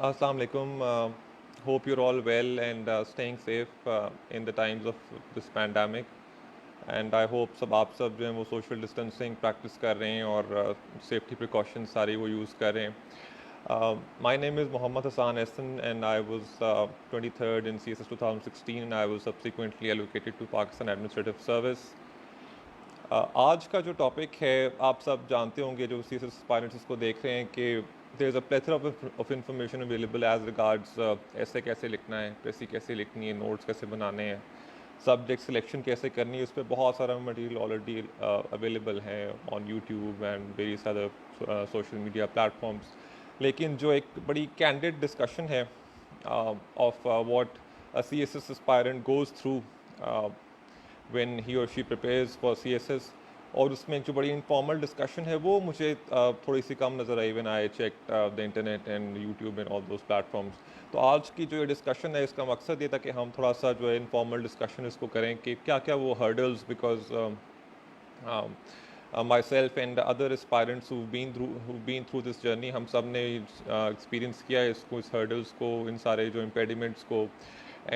Assalamu alaikum. Hope you're all well and staying safe in the times of this pandemic. And I hope आप सब जो हैं वो social distancing practice कर रहे हैं और safety precautions सारी वो use कर रहे हैं. My name is Mohammad Hassan Ehsan and I was 23rd in CSS 2016 and I was subsequently allocated to Pakistan Administrative Service. आज का जो टॉपिक है आप सब जानते होंगे जो सी एस एस इसको देख रहे हैं कि there is a plethora of information available as regards ऐसे कैसे लिखना है, प्रेसी कैसे लिखनी है, नोट्स कैसे बनाने हैं, सब्जेक्ट सिलेक्शन कैसे करनी है. उस पर बहुत सारा मटेरियल ऑलरेडी अवेलेबल है on YouTube and various other social media platforms. लेकिन जो एक बड़ी कैंडिड डिस्कशन है of what a C S S aspirant goes through when he or she prepares for CSS, और उसमें एक जो बड़ी इनफॉर्मल डिस्कशन है वो मुझे थोड़ी सी कम नज़र आई when I check the internet and YouTube and all those platforms. तो आज की जो ये डिस्कशन है इसका मकसद ये था कि हम थोड़ा सा जो है इनफॉर्मल डिस्कशन इसको करें कि क्या क्या वो hurdles, because myself and other aspirants who've been through this journey, हम सब ने एक्सपीरियंस किया है इसको, इस hurdles को, इन सारे जो impediments को,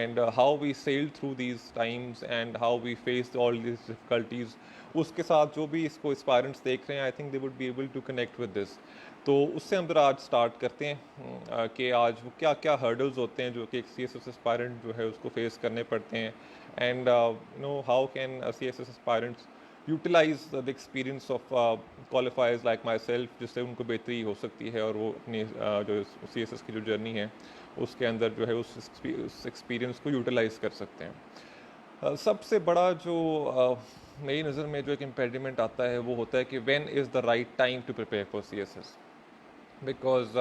and how we sailed through these times and how we faced all these difficulties. उसके साथ जो भी इसको aspirants देख रहे हैं, I think they would be able to connect with this. तो उससे हम जरा आज स्टार्ट करते हैं कि आज वो क्या क्या hurdles होते हैं जो कि एक CSS aspirant जो है उसको फेस करने पड़ते हैं, and how can a CSS aspirants utilise the experience of qualifiers like myself, जिससे उनको बेहतरी हो सकती है और वो अपनी जो सी एस एस की जो जर्नी है उसके अंदर जो है उस एक्सपीरियंस को यूटिलाइज कर सकते हैं. सबसे बड़ा जो मेरी नज़र में जो एक इम्पेडिमेंट आता है वो होता है कि when is the right time to prepare for C S S. Because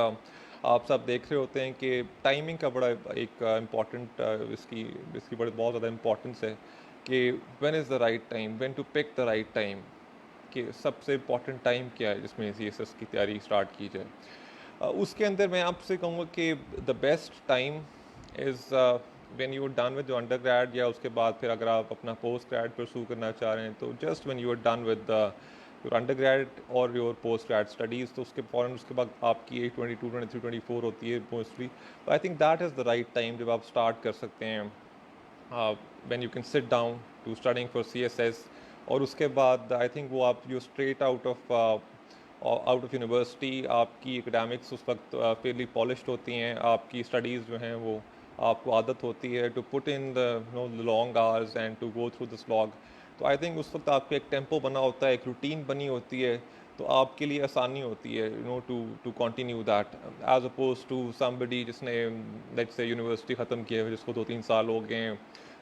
आप सब देख रहे होते हैं कि टाइमिंग का बड़ा एक इम्पॉर्टेंट इसकी इसकी बड़ी बहुत ज़्यादा इम्पॉर्टेंस है कि when is the right time, when to pick the right time, कि सबसे इम्पॉर्टेंट टाइम क्या है जिसमें सी एस एस की तैयारी स्टार्ट की जाए. उसके अंदर मैं आपसे कहूँगा कि the best time is when you are done with your undergrad, या उसके बाद फिर अगर आप अपना पोस्ट ग्रेड परसू करना चाह रहे हैं तो just when you are done with your undergrad और योर पोस्ट ग्रेड स्टडीज़, तो उसके फ़ौरन उसके बाद आपकी एज 22, 23, 24 होती है मोस्टली. तो I think that is the right time जब आप स्टार्ट कर सकते हैं when you can sit down to studying for CSS. और उसके बाद आई थिंक वो आप जो स्ट्रेट आउट ऑफ यूनिवर्सिटी आपकी एकेडमिक्स उस वक्त फेयरली पॉलिश्ड होती हैं, आपकी स्टडीज़ जो हैं वो आपको आदत होती है to put in the long hours and to go through the slog. तो आई थिंक उस वक्त आपका एक टेम्पो बना होता है, एक रूटीन बनी होती है, तो आपके लिए आसानी होती है to continue that as opposed to somebody जिसने लेट्स से यूनिवर्सिटी ख़त्म किया है, जिसको 2-3 साल हो गए हैं,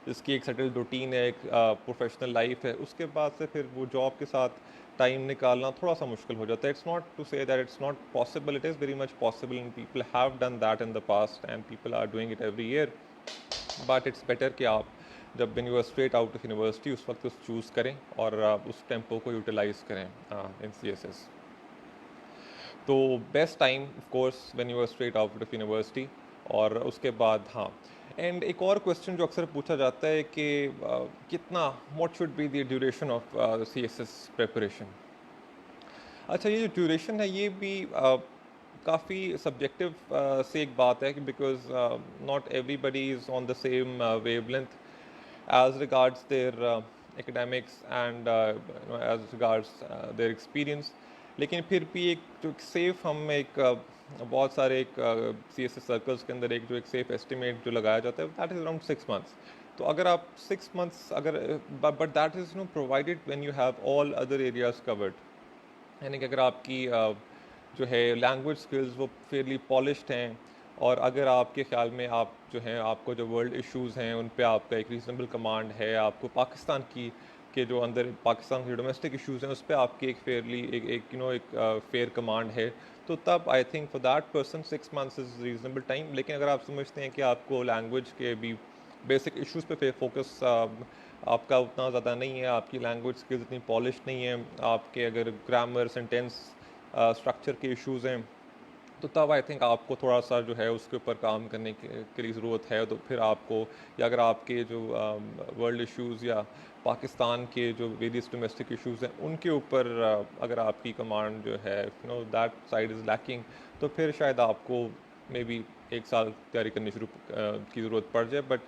जिसकी एक सेटल्ड रूटीन है, एक प्रोफेशनल लाइफ है, उसके बाद से फिर वो जॉब के साथ टाइम निकालना थोड़ा सा मुश्किल हो जाता है. It's not to say that it's not possible, it is very much possible and people have done that in the past and people are doing it every year. But it's better कि आप जब when you are straight out of university उस वक्त उस choose करें और उस tempo को यूटिलाइज़ करें इन सी एस एस. तो best time of course when you are straight out of university. और उसके बाद हाँ, एंड एक और क्वेश्चन जो अक्सर पूछा जाता है कि कितना, what should be the duration of C S S preparation. अच्छा, ये जो ड्यूरेशन है ये भी काफ़ी सब्जेक्टिव से एक बात है कि because not everybody is on the same wavelength as regards their academics and as regards their experience. लेकिन फिर भी एक जो एक सेफ हम एक बहुत सारे एक सी एस एस सर्कल्स के अंदर एक जो एक सेफ एस्टिमेट जो लगाया जाता है दैट इज़ अराउंड 6 months. तो अगर आप 6 months अगर but that is provided when you have all other areas covered. यानी कि अगर आपकी जो है लैंग्वेज स्किल्स वो फेयरली पॉलिश्ड हैं, और अगर आपके ख़्याल में आप जो हैं आपको जो वर्ल्ड इश्यूज़ हैं उन पे आपका एक रीज़नेबल कमांड है, आपको पाकिस्तान की के जो अंदर पाकिस्तान के डोमेस्टिक इश्यूज़ हैं उस पे आपकी एक फेयरली एक फेयर कमांड है, तो तब I think for that person 6 months is reasonable time. लेकिन अगर आप समझते हैं कि आपको लैंग्वेज के भी बेसिक इश्यूज़ पे फोकस आपका उतना ज़्यादा नहीं है, आपकी लैंग्वेज स्किल्स इतनी पॉलिश नहीं है, आपके अगर ग्रामर सेंटेंस स्ट्रक्चर के इश्यूज़ हैं, तो तब आई थिंक आपको थोड़ा सा जो है उसके ऊपर काम करने के लिए ज़रूरत है. तो फिर आपको, या अगर आपके जो वर्ल्ड इश्यूज़ या पाकिस्तान के जो वेरियस डोमेस्टिक इश्यूज़ हैं उनके ऊपर अगर आपकी कमांड जो है दैट साइड इज़ लैकिंग, तो फिर शायद आपको मे बी 1 साल तैयारी करनी शुरू की ज़रूरत पड़ जाए, but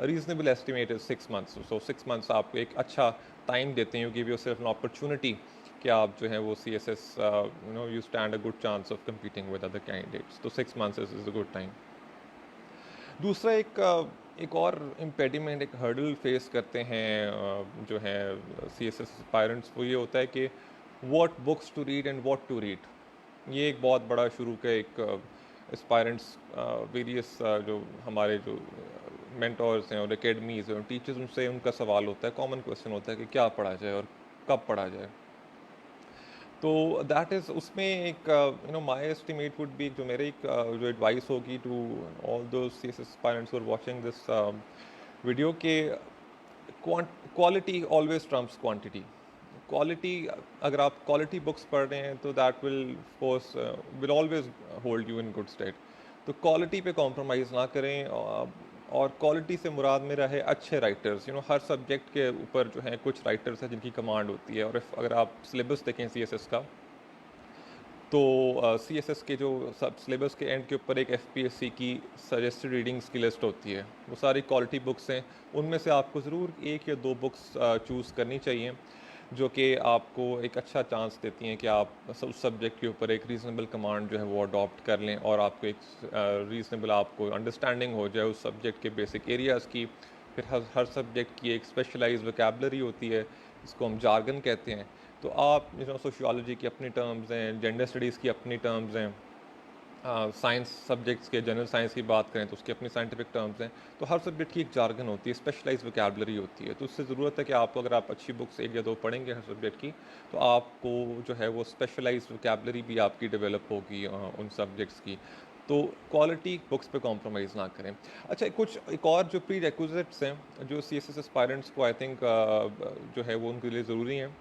reasonable estimate is 6 months. So 6 months आपको एक अच्छा टाइम देते हैं, you give yourself an opportunity कि आप जो है वो CSS you stand a good chance of competing with other candidates. तो 6 months is a good time. दूसरा एक और इम्पेडिमेंट, एक हर्डल फेस करते हैं जो है CSS एस्पायरेंट्स, वो ये होता है कि what books to read and what to read. ये एक बहुत बड़ा शुरू का एक एस्पायरेंट्स वेरियस जो हमारे जो मेंटोर्स हैं और एकेडमीज़ हैं और टीचर्स, उनसे उनका सवाल होता है, कॉमन क्वेश्चन होता है कि क्या पढ़ा जाए और कब पढ़ा जाए। तो दैट इज़ उसमें एक माई एस्टिमेट वुड बी, जो मेरे एक जो एडवाइस होगी to all the CSS aspirants who are watching this video, के quality always trumps quantity. Quality, अगर आप क्वालिटी बुक्स पढ़ रहे हैं तो that will course will always hold you in good state. तो क्वालिटी पे कॉम्प्रोमाइज़ ना करें, और क्वालिटी से मुराद मेरा है अच्छे राइटर्स। हर सब्जेक्ट के ऊपर जो है कुछ राइटर्स हैं जिनकी कमांड होती है, और अगर आप सिलेबस देखें CSS का, तो CSS के जो सब सिलेबस के एंड के ऊपर एक FPSC की सजेस्टेड रीडिंग्स की लिस्ट होती है, वो सारी क्वालिटी बुक्स हैं। उनमें से आपको ज़रूर 1 या 2 बुक्स चूज़ करनी चाहिए, जो कि आपको एक अच्छा चांस देती हैं कि आप उस सब्जेक्ट के ऊपर एक रीज़नेबल कमांड जो है वो अडॉप्ट कर लें, और आपको एक रीज़नेबल आपको अंडरस्टैंडिंग हो जाए उस सब्जेक्ट के बेसिक एरियाज़ की। फिर हर सब्जेक्ट की एक स्पेशलाइज्ड वोकैबुलरी होती है, इसको हम जार्गन कहते हैं। तो आप सोशियोलॉजी की अपनी टर्म्स हैं, जेंडर स्टडीज़ की अपनी टर्म्स हैं, साइंस सब्जेक्ट्स के जनरल साइंस की बात करें तो उसकी अपनी साइंटिफिक टर्म्स हैं। तो हर सब्जेक्ट की एक जार्गन होती है, स्पेशलाइज्ड वोकैबुलरी होती है। तो उससे ज़रूरत है कि आपको, अगर आप अच्छी बुक्स 1 या 2 पढ़ेंगे हर सब्जेक्ट की, तो आपको जो है वो स्पेशलाइज्ड वोकैबुलरी भी आपकी डेवलप होगी उन सब्जेक्ट्स की। तो क्वालिटी बुक्स पे कॉम्प्रोमाइज़ ना करें। अच्छा, एक और जो प्री रिक्विजिट्स हैं जो CSS एस्पायरेंट्स को आई थिंक जो है वो उनके लिए ज़रूरी हैं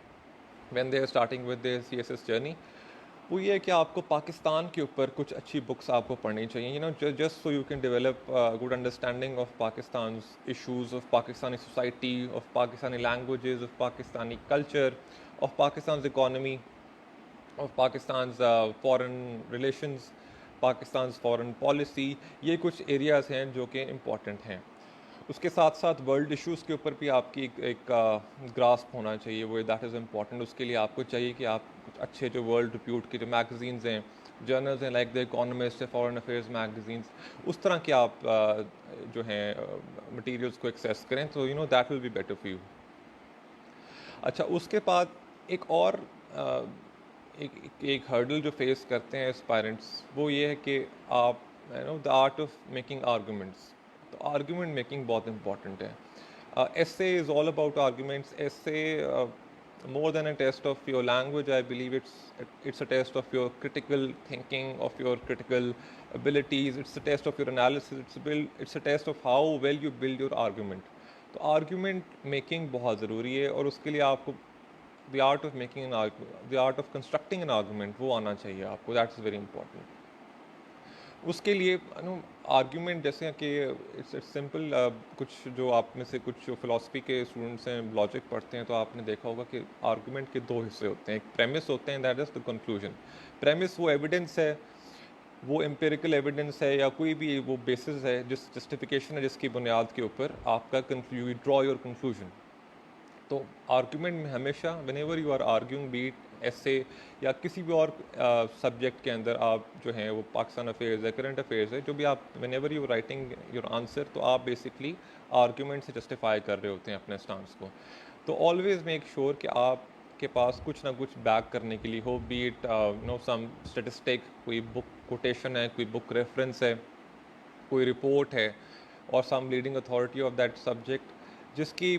when they are starting with their CSS journey, वो ये है कि आपको पाकिस्तान के ऊपर कुछ अच्छी बुक्स आपको पढ़नी चाहिए, just so you can develop good understanding of Pakistan issues, of Pakistani society, of Pakistani languages, of Pakistani culture, of Pakistan economy, of Pakistan foreign relations, Pakistan foreign policy. ये कुछ एरियाज़ हैं जो कि इम्पॉर्टेंट हैं। उसके साथ साथ वर्ल्ड इश्यूज़ के ऊपर भी आपकी एक ग्रास्प होना चाहिए, वो दैट इज़ इम्पॉर्टेंट। उसके लिए आपको चाहिए कि आप कुछ अच्छे जो वर्ल्ड रिप्यूट के जो मैगज़ीन्स हैं, जर्नल्स हैं, लाइक द इकोनॉमिस्ट है, फॉरेन अफेयर्स मैगज़ीन्स, उस तरह के आप जो हैं मटेरियल्स को एक्सेस करें, तो that will be better for you. अच्छा, उसके बाद एक और एक हर्डल जो फेस करते हैं एस्पायरेंट्स, वो ये है कि आप the art of making arguments. तो आर्गूमेंट मेकिंग बहुत इंपॉर्टेंट है। essay is all about arguments. Essay, more than a test of your language, I believe it's a test of your critical thinking, of your critical abilities. It's a test of your analysis. It's a test of how well you build your argument. तो argument making बहुत ज़रूरी है, और उसके लिए आपको the art of making an the art of constructing N argument वो आना चाहिए आपको। That is very important. उसके लिए आर्ग्यूमेंट जैसे कि इट्स सिंपल। कुछ जो आप में से कुछ फिलॉसफी के स्टूडेंट्स हैं, लॉजिक पढ़ते हैं, तो आपने देखा होगा कि आर्ग्यूमेंट के 2 हिस्से होते हैं। एक प्रेमिस होते हैं, that is the conclusion. Premise वो एविडेंस है, वो एम्पिरिकल एविडेंस है, या कोई भी वो बेसिस है, जिस जस्टिफिकेशन है जिसकी बुनियाद के ऊपर आपका यू ड्रॉ योर कंक्लूजन। तो आर्ग्यूमेंट में हमेशा whenever you are arguing, बीट ऐसे या किसी भी और सब्जेक्ट के अंदर, आप जो हैं वो पाकिस्तान अफेयर्स है, करंट अफेयर्स है, जो भी आप when ever you writing your answer, तो आप बेसिकली आर्ग्यूमेंट से जस्टिफाई कर रहे होते हैं अपने स्टांस को। तो ऑलवेज मेक श्योर कि आप के पास कुछ ना कुछ बैक करने के लिए हो, बी इट सम स्टेटिस्टिक, कोई बुक कोटेशन है, कोई बुक रेफरेंस है, कोई रिपोर्ट है, और some leading authority of that subject, जिसकी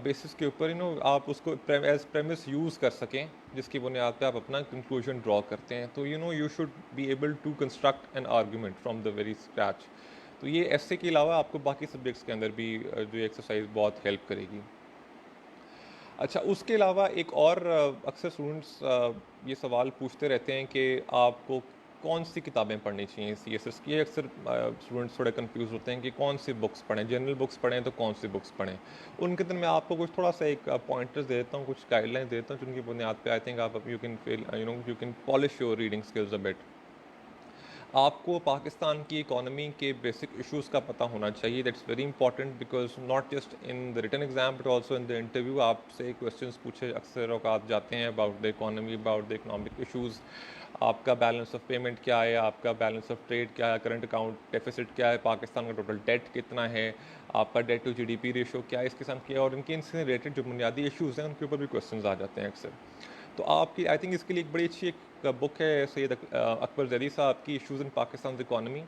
बेसिस के ऊपर आप उसको एज प्रेमिस यूज़ कर सकें, जिसकी बुनियाद पे आप अपना कंक्लूजन ड्रॉ करते हैं। तो you should be able to construct an argument from the very scratch. तो ये ऐसे के अलावा आपको बाकी सब्जेक्ट्स के अंदर भी जो एक्सरसाइज बहुत हेल्प करेगी। अच्छा, उसके अलावा एक और अक्सर स्टूडेंट्स ये सवाल पूछते रहते हैं कि आपको कौन सी किताबें पढ़नी चाहिए CSS की। अक्सर स्टूडेंट्स थोड़े कंफ्यूज होते हैं कि कौन सी बुक्स पढ़ें, जनरल बुक्स पढ़ें तो कौन सी बुक्स पढ़ें। उनके अंदर मैं आपको कुछ थोड़ा सा एक पॉइंटर्स दे देता हूँ, कुछ गाइडलाइंस दे देता हूँ, जिनकी बुनियाद पे आई थिंक आप you can feel you can polish your reading skills a bit. आपको पाकिस्तान की इकोनॉमी के बेसिक इश्यूज़ का पता होना चाहिए. That's very important because not just in the written exam but also in the interview आपसे questions पूछे अक्सर औकात जाते हैं about the economy, about the economic issues. आपका बैलेंस ऑफ पेमेंट क्या है, आपका बैलेंस ऑफ ट्रेड क्या है, करंट अकाउंट डेफिसिट क्या है, पाकिस्तान का टोटल डेट कितना है, आपका डेट टू जीडीपी रेशो क्या है, इस किस्म के और इनसे रिलेटेड जो बुनियादी इश्यूज़ हैं उनके ऊपर भी क्वेश्चंस आ जाते हैं अक्सर. तो आपकी आई थिंक इसके लिए एक बड़ी अच्छी एक बुक है सैयद अकबर जैदी साहब की, issues in Pakistan economy.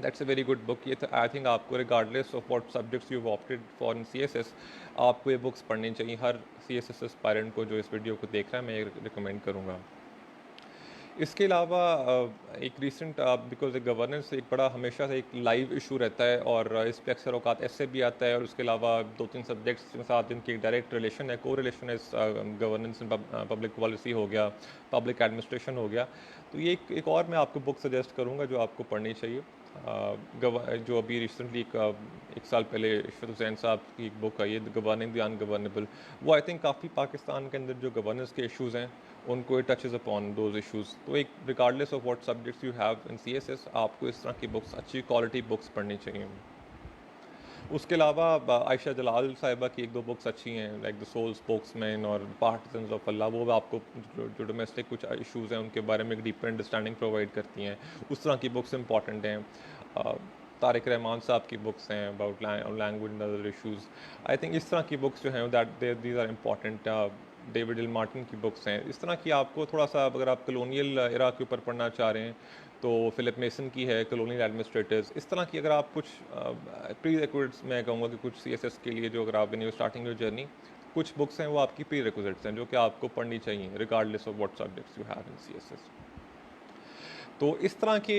That's a very good book. ये आई थिंक आपको regardless of what subjects you opted for in CSS आपको ये बुक्स पढ़नी चाहिए. हर CSS एस्पायरेंट को जो इस वीडियो को देख रहा है मैं ये रिकमेंड करूँगा. इसके अलावा एक रिसेंट बिकॉज गवर्नेंस एक बड़ा हमेशा से एक लाइव इशू रहता है और इस पर अक्सर औकात ऐसे भी आता है और उसके अलावा 2-3 सब्जेक्ट्स के साथ जिनकी डायरेक्ट रिलेशन है, को रिलेशन है, गवर्नेंस पब्लिक पॉलिसी हो गया, पब्लिक एडमिनिस्ट्रेशन हो गया. तो ये एक और मैं आपको बुक सजेस्ट करूँगा जो आपको पढ़नी चाहिए. जो अभी रिसेंटली एक साल पहले इशरत हुसैन साहब की एक बुक आई है, गवर्निंग द अनगवर्नेबल. वो आई थिंक काफ़ी पाकिस्तान के अंदर जो गवर्नेंस के इश्यूज़ हैं उनको it touches upon those issues. तो एक regardless of what subjects you have in CSS आपको इस तरह की बुक्स, अच्छी क्वालिटी बुक्स पढ़नी चाहिए. उसके अलावा आयशा जलाल साहिबा की 1-2 बुक्स अच्छी हैं लाइक द सोल स्पोक्समैन और पार्टिजन्स ऑफ अल्लाह. वो आपको जो डोमेस्टिक कुछ इश्यूज़ हैं उनके बारे में एक डीपर अंडरस्टैंडिंग प्रोवाइड करती हैं. उस तरह की बुक्स इंपॉर्टेंट हैं. तारिक रहमान साहब की बुक्स हैं about language and other issues. I think इस तरह की बुक्स जो हैं that these are important. David L Martin की बुक्स हैं. इस तरह की आपको थोड़ा सा अगर आप कलोनियल एरा के ऊपर पढ़ना चाह रहे हैं तो फिलिप मेसन की है कलोनियल एडमिनिस्ट्रेटर्स. इस तरह की अगर आप कुछ प्री रिक्विजिट्स मैं कहूँगा कि कुछ CSS के लिए जो अगर आप न्यू स्टार्टिंग योर जर्नी कुछ बुक्स हैं वो आपकी प्री रिक्विजिट्स हैं जो कि आपको पढ़नी चाहिए regardless of what subjects you have in CSS. तो इस तरह की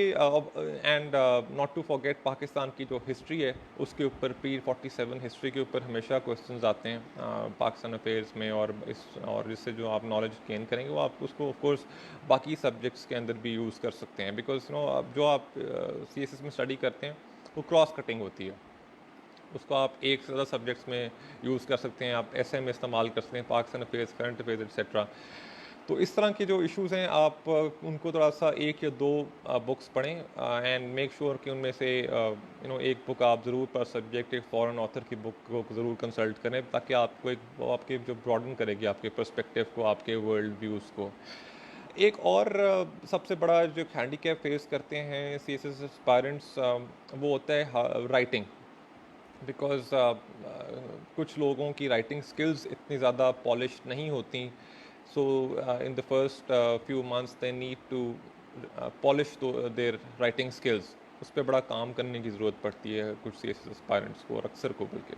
and not to forget Pakistan की जो हिस्ट्री है उसके ऊपर P47 हिस्ट्री के ऊपर हमेशा क्वेश्चंस आते हैं पाकिस्तान अफेयर्स में. और इससे जो आप नॉलेज गेन करेंगे वो आप उसको ऑफ कोर्स बाकी सब्जेक्ट्स के अंदर भी यूज़ कर सकते हैं बिकॉज अब जो आप CSS में स्टडी करते हैं वो क्रॉस कटिंग होती है. उसको आप एक से ज़्यादा सब्जेक्ट्स में यूज़ कर सकते हैं. आप ऐसे में इस्तेमाल कर सकते हैं Pakistan affairs, current affairs etcetera. तो इस तरह के जो इश्यूज़ हैं आप उनको थोड़ा सा 1 या 2 बुक्स पढ़ें एंड मेक श्योर कि उनमें से एक बुक आप ज़रूर पर सब्जेक्ट एक फॉरेन ऑथर की बुक को ज़रूर कंसल्ट करें ताकि आपको वो आपके जो ब्रॉडन करेगी आपके पर्सपेक्टिव को, आपके वर्ल्ड व्यूज़ को. एक और सबसे बड़ा जो हैंडीकैप फेस करते हैं CSS एस्पायरेंट्स वो होता है राइटिंग. बिकॉज कुछ लोगों की राइटिंग स्किल्स इतनी ज़्यादा पॉलिश नहीं होती. So in the first few months they need to polish their writing skills. उस पर बड़ा काम करने की ज़रूरत पड़ती है कुछ CSS एस्पायरेंट्स को और अक्सर को बल्कि.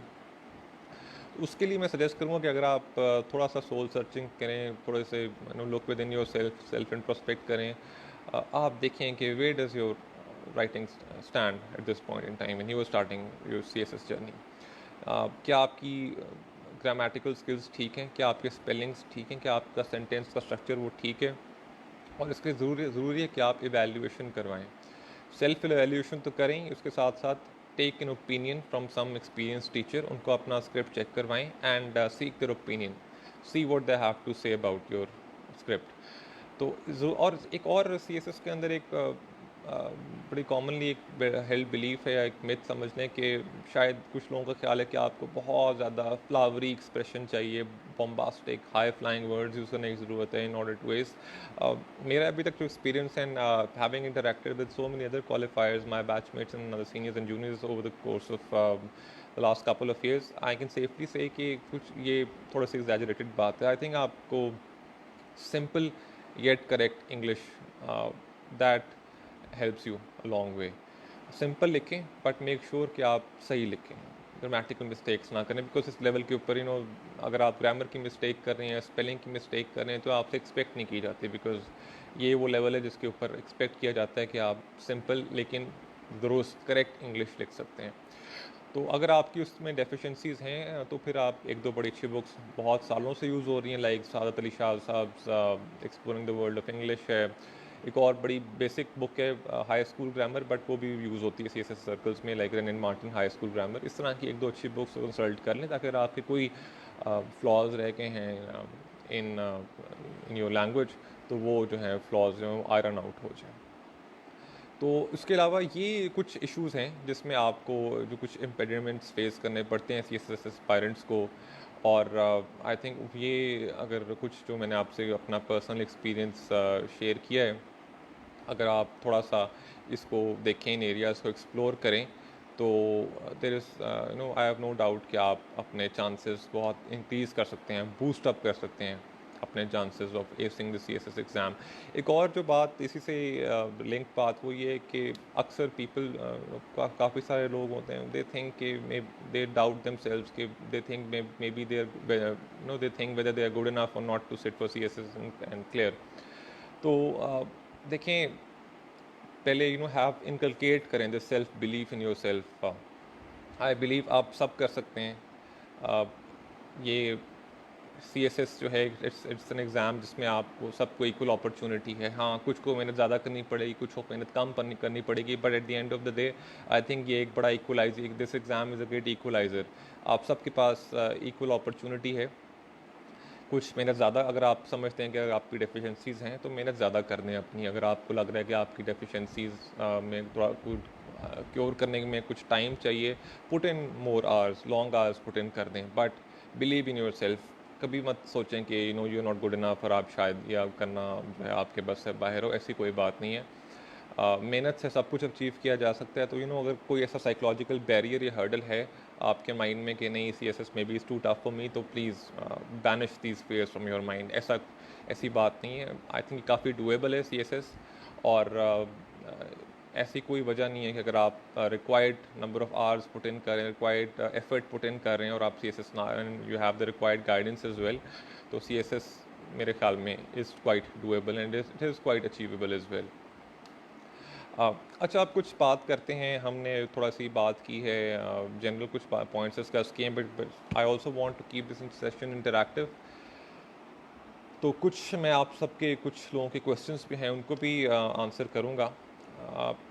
उसके लिए मैं सजेस्ट करूँगा कि अगर आप थोड़ा सा सोल सर्चिंग करें, थोड़े से look within yourself introspect करें. आप देखें कि where does your writing stand at this point in time when you are starting your CSS journey. क्या आपकी ग्रामेटिकल स्किल्स ठीक हैं, क्या आपके स्पेलिंग्स ठीक हैं, क्या आपका सेंटेंस का स्ट्रक्चर वो ठीक है. और इसके ज़रूरी है कि आप इवैल्यूएशन करवाएं. सेल्फ इवैल्यूएशन तो करें ही, उसके साथ साथ take an opinion from some experience teacher. उनको अपना स्क्रिप्ट चेक करवाएं and seek their opinion, see what they have to say about your script. तो और एक और CSS के अंदर एक बड़ी कॉमनली एक हेल्ड बिलीफ है या एक मिथ समझ लें कि शायद कुछ लोगों का ख्याल है कि आपको बहुत ज़्यादा फ्लावरी एक्सप्रेशन चाहिए, bombastic high flying words use करने की ज़रूरत है इन ऑर्डर टू एस. मेरा अभी तक जो experience and having interacted with so many other क्वालिफायर्स, my batchmates and other seniors and juniors over the course of the last couple of years, I can safely से कि कुछ ये थोड़ा सी exaggerated बात है. आई थिंक आपको simple yet correct English that helps you a long way. Simple लिखें but make sure कि आप सही लिखें, ग्रामेटिकल मिस्टेक्स ना करें. बिकॉज इस लेवल के ऊपर अगर आप ग्रामर की मिस्टेक कर रहे हैं, स्पेलिंग की मिस्टेक कर रहे हैं तो आपसे एक्सपेक्ट नहीं की जाती. बिकॉज ये वो लेवल है जिसके ऊपर एक्सपेक्ट किया जाता है कि आप सिंपल लेकिन दुरुस्त करेक्ट इंग्लिश लिख सकते हैं. तो अगर आपकी उसमें डेफिशिएंसीज़ हैं तो फिर आप 1-2 बड़ी अच्छी बुक्स बहुत सालों से यूज़ हो रही हैं लाइक सादत अली शाह साहब exploring the world of English है. एक और बड़ी बेसिक बुक है हाई स्कूल ग्रामर, बट वो भी यूज़ होती है CSS सर्कल्स में like rain and Martin high school grammar. इस तरह की 1-2 अच्छी बुक्स कंसल्ट कर लें ताकि अगर आपके कोई फ्लॉज रह गए हैं इन योर लैंग्वेज तो वो जो है फ्लॉज जो है आयरन आउट हो जाए. तो इसके अलावा ये कुछ इश्यूज़ हैं जिसमें आपको जो कुछ इम्पेडिमेंट्स फेस करने पड़ते हैं CSS एस्पायरेंट्स को। और आई थिंक ये अगर कुछ जो मैंने आपसे अपना पर्सनल एक्सपीरियंस शेयर किया है, अगर आप थोड़ा सा इसको देखें, इन एरियाज़ को एक्सप्लोर करें, तो there is I have no doubt कि आप अपने चांसेस बहुत इंक्रीज़ कर सकते हैं, बूस्ट अप कर सकते हैं अपने chances of acing the CSS exam. एक और जो बात इसी से लिंक बात वो ये है कि अक्सर पीपल काफ़ी सारे लोग होते हैं, दे थिंक कि दे डाउट देमसेल्व्स कि they think may be they think whether they are good enough or not to sit for CSS and clear. तो देखें, पहले हैव इनकलकेट करें the self belief in yourself. I believe आप सब कर सकते हैं। ये CSS जो है, इट्स एन एग्ज़ाम जिसमें आपको सबको इक्वल अपॉर्चुनिटी है। हाँ, कुछ को मेहनत ज़्यादा करनी पड़ेगी, कुछ को मेहनत कम करनी पड़ेगी, but at the end of the day I think ये एक बड़ा equaliser, this exam is a great equaliser. आप सबके पास इक्वल अपॉर्चुनिटी है। कुछ मेहनत ज़्यादा अगर आप समझते हैं कि अगर आपकी डेफिशिएंसीज़ हैं तो मेहनत ज़्यादा करने अपनी। अगर आपको लग रहा है कि आपकी डेफिशिएंसीज़ में थोड़ा कुछ क्योर करने में कुछ टाइम चाहिए, put in more hours, long hours put in कर दें, but believe in your self. कभी मत सोचें कि यू नॉट गुड इनफ और आप शायद या करना जो है आपके बस से बाहर हो, ऐसी कोई बात नहीं है। मेहनत से सब कुछ अचीव किया जा सकता है। तो अगर कोई ऐसा साइकोलॉजिकल बैरियर या हर्डल है आपके माइंड में कि नहीं CSS में be is too tough for me, तो please banish these fears from your mind. ऐसी बात नहीं है। आई थिंक काफ़ी डुएबल है CSS। और ऐसी कोई वजह नहीं है कि अगर आप required number of hours put in करें, रिक्वायर्ड एफर्ट पुट इन कर रहे हैं और आप CSS ना, you have the required guidance as well, तो CSS मेरे ख्याल में is quite doable and it is quite achievable as well. अच्छा, आप कुछ बात करते हैं, हमने थोड़ा सी बात की है, जनरल कुछ पॉइंट्स डिस्कस किए हैं, but I also want to keep this session interactive. तो कुछ मैं आप सबके कुछ लोगों के क्वेश्चंस भी हैं उनको भी आंसर करूंगा।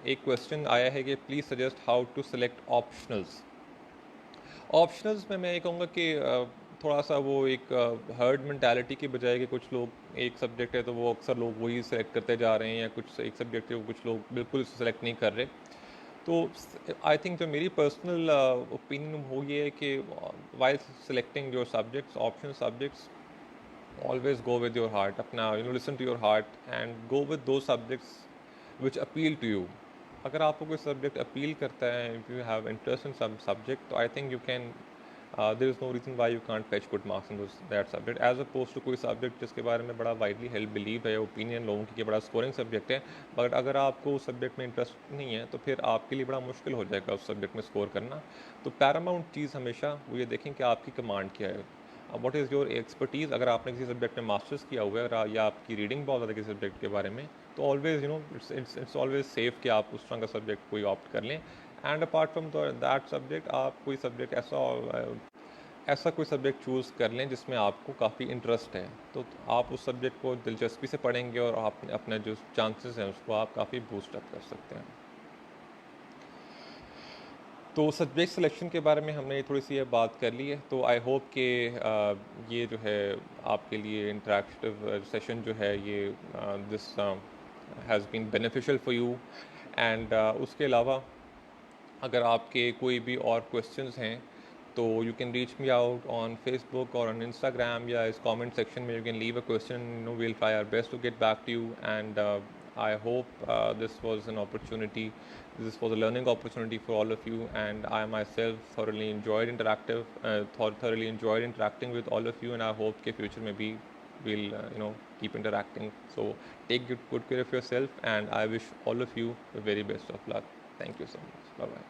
एक क्वेश्चन आया है कि please suggest how to select optionals. Optionals में मैं ये कहूँगा कि थोड़ा सा वो एक हर्ड मेंटालिटी की बजाय कि कुछ लोग एक सब्जेक्ट है तो वो अक्सर लोग वही सेलेक्ट करते जा रहे हैं, या कुछ एक सब्जेक्ट है वो कुछ लोग बिल्कुल सेलेक्ट नहीं कर रहे। तो आई थिंक जो मेरी पर्सनल ओपिनियन हो ये है कि while selecting your subjects, optional subjects, always go with your heart अपना listen to your heart and go with those subjects which appeal to you। अगर आपको कोई सब्जेक्ट अपील करता है, if you have interest in some subject, तो I think you can there is no reason why you can't fetch good marks in that subject, as opposed to कोई subject जिसके बारे में बड़ा वाइडली हेल्प बिलीव है, opinion लोगों की कि बड़ा स्कोरिंग सब्जेक्ट है, बट अगर आपको उस सब्जेक्ट में इंटरेस्ट नहीं है तो फिर आपके लिए बड़ा मुश्किल हो जाएगा उस सब्जेक्ट में स्कोर करना। तो पैरामाउंट चीज़ हमेशा वो ये देखें कि आपकी कमांड क्या है, व्हाट इज़ योर एक्सपर्टीज़। अगर आपने किसी सब्जेक्ट में मास्टर्स किया हुआ है या आपकी रीडिंग बहुत ज़्यादा किसी सब्जेक्ट के बारे में, तो ऑलवेज इट्स ऑलवेज सेफ कि आप उस तरह का सब्जेक्ट कोई ऑप्ट कर लें। And apart from that subject, आप कोई सब्जेक्ट ऐसा कोई सब्जेक्ट चूज़ कर लें जिसमें आपको काफ़ी इंटरेस्ट है, तो आप उस सब्जेक्ट को दिलचस्पी से पढ़ेंगे और आप अपने जो चांसेस हैं उसको आप काफ़ी बूस्ट अप कर सकते हैं। तो सब्जेक्ट सिलेक्शन के बारे में हमने थोड़ी सी ये बात कर ली है। तो आई होप कि ये जो है आपके लिए इंटरेक्टिव सेशन जो है ये this has been beneficial for you. And उसके अलावा अगर आपके कोई भी और क्वेश्चंस हैं तो you can reach me out on Facebook और ऑन इंस्टाग्राम, या इस कमेंट सेक्शन में you can leave a question, will try our best to get back to you. And I hope this was an opportunity. This was a learning opportunity for all of you, and I myself thoroughly enjoyed thoroughly enjoyed interacting with all of you, and I hope that future maybe we'll keep interacting. So take good care of yourself, and I wish all of you the very best of luck. Thank you so much. Bye bye.